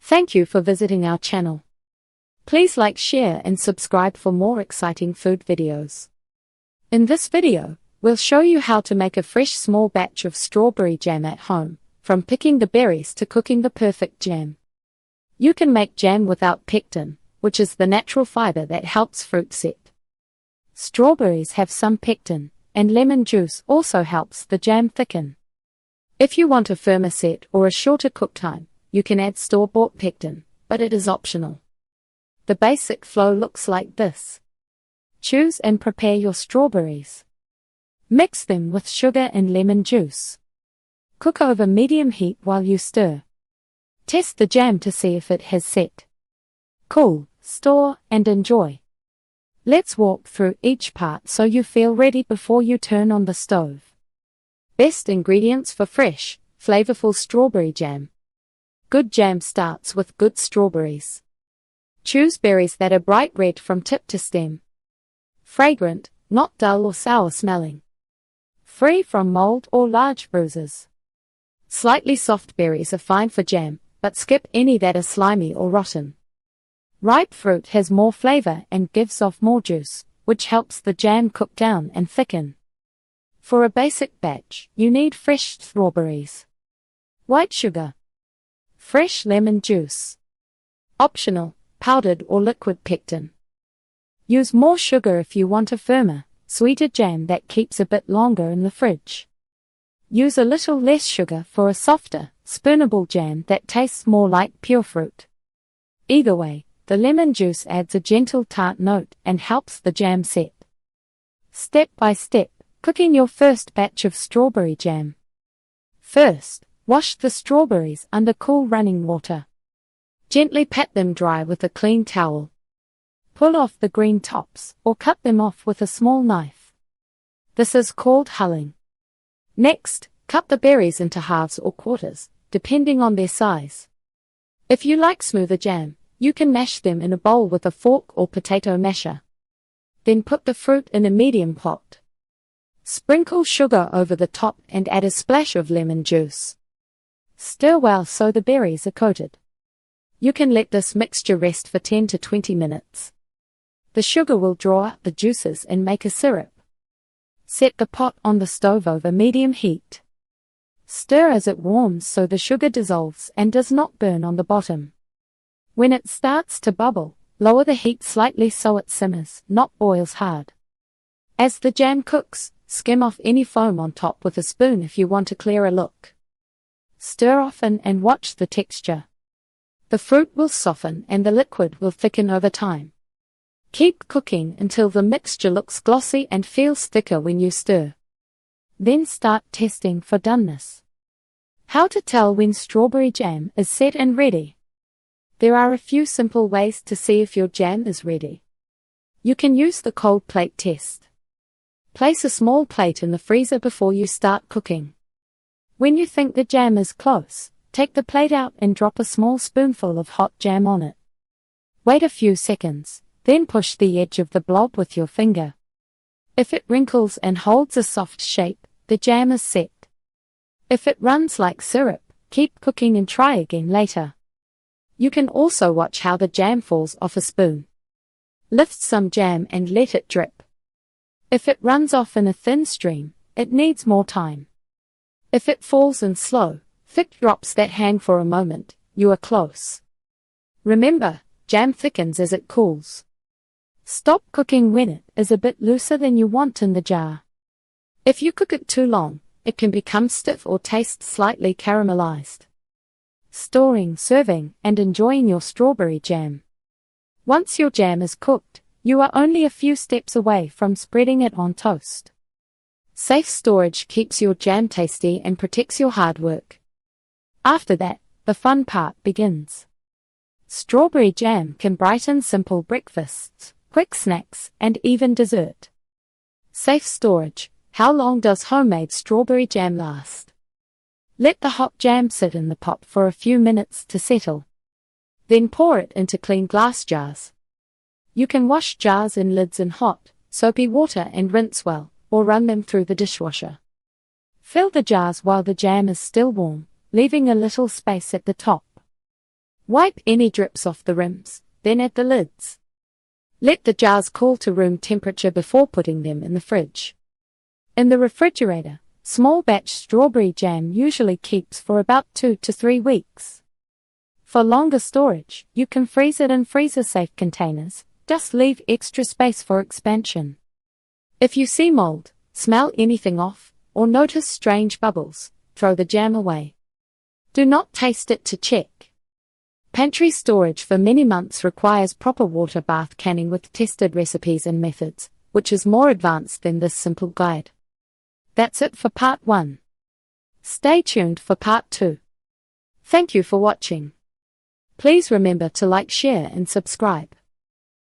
Thank you for visiting our channel. Please like, share and subscribe for more exciting food videos. In this video, we'll show you how to make a fresh small batch of strawberry jam at home, from picking the berries to cooking the perfect jam. You can make jam without pectin, which is the natural fiber that helps fruit set. Strawberries have some pectin, and lemon juice also helps the jam thicken. If you want a firmer set or a shorter cook time, you can add store-bought pectin, but it is optional. The basic flow looks like this. Choose and prepare your strawberries. Mix them with sugar and lemon juice. Cook over medium heat while you stir. Test the jam to see if it has set. Cool, store, and enjoy. Let's walk through each part so you feel ready before you turn on the stove. Best ingredients for fresh, flavorful strawberry jam. Good jam starts with good strawberries. Choose berries that are bright red from tip to stem. Fragrant, not dull or sour smelling. Free from mold or large bruises. Slightly soft berries are fine for jam, but skip any that are slimy or rotten. Ripe fruit has more flavor and gives off more juice, which helps the jam cook down and thicken. For a basic batch, you need fresh strawberries. White sugar. Fresh lemon juice. Optional, powdered or liquid pectin. Use more sugar if you want a firmer, sweeter jam that keeps a bit longer in the fridge. Use a little less sugar for a softer, spoonable jam that tastes more like pure fruit. Either way, the lemon juice adds a gentle tart note and helps the jam set. Step by step, cooking your first batch of strawberry jam. First, wash the strawberries under cool running water. Gently pat them dry with a clean towel. Pull off the green tops, or cut them off with a small knife. This is called hulling. Next, cut the berries into halves or quarters, depending on their size. If you like smoother jam, you can mash them in a bowl with a fork or potato masher. Then put the fruit in a medium pot. Sprinkle sugar over the top and add a splash of lemon juice. Stir well so the berries are coated. You can let this mixture rest for 10 to 20 minutes. The sugar will draw out the juices and make a syrup. Set the pot on the stove over medium heat. Stir as it warms so the sugar dissolves and does not burn on the bottom. When it starts to bubble, lower the heat slightly so it simmers, not boils hard. As the jam cooks, skim off any foam on top with a spoon if you want a clearer look. Stir often and watch the texture. The fruit will soften and the liquid will thicken over time. Keep cooking until the mixture looks glossy and feels thicker when you stir. Then start testing for doneness. How to tell when strawberry jam is set and ready? There are a few simple ways to see if your jam is ready. You can use the cold plate test. Place a small plate in the freezer before you start cooking. When you think the jam is close, take the plate out and drop a small spoonful of hot jam on it. Wait a few seconds, then push the edge of the blob with your finger. If it wrinkles and holds a soft shape, the jam is set. If it runs like syrup, keep cooking and try again later. You can also watch how the jam falls off a spoon. Lift some jam and let it drip. If it runs off in a thin stream, it needs more time. If it falls in slow, thick drops that hang for a moment, you are close. Remember, jam thickens as it cools. Stop cooking when it is a bit looser than you want in the jar. If you cook it too long, it can become stiff or taste slightly caramelized. Storing, serving, and enjoying your strawberry jam. Once your jam is cooked, you are only a few steps away from spreading it on toast. Safe storage keeps your jam tasty and protects your hard work. After that, the fun part begins. Strawberry jam can brighten simple breakfasts, quick snacks, and even dessert. Safe storage. How long does homemade strawberry jam last? Let the hot jam sit in the pot for a few minutes to settle. Then pour it into clean glass jars. You can wash jars and lids in hot, soapy water and rinse well, or run them through the dishwasher. Fill the jars while the jam is still warm, leaving a little space at the top. Wipe any drips off the rims, then add the lids. Let the jars cool to room temperature before putting them in the fridge. In the refrigerator, small batch strawberry jam usually keeps for about 2 to 3 weeks. For longer storage, you can freeze it in freezer-safe containers. Just leave extra space for expansion. If you see mold, smell anything off, or notice strange bubbles, throw the jam away. Do not taste it to check. Pantry storage for many months requires proper water bath canning with tested recipes and methods, which is more advanced than this simple guide. That's it for part 1. Stay tuned for part 2. Thank you for watching. Please remember to like, share and subscribe.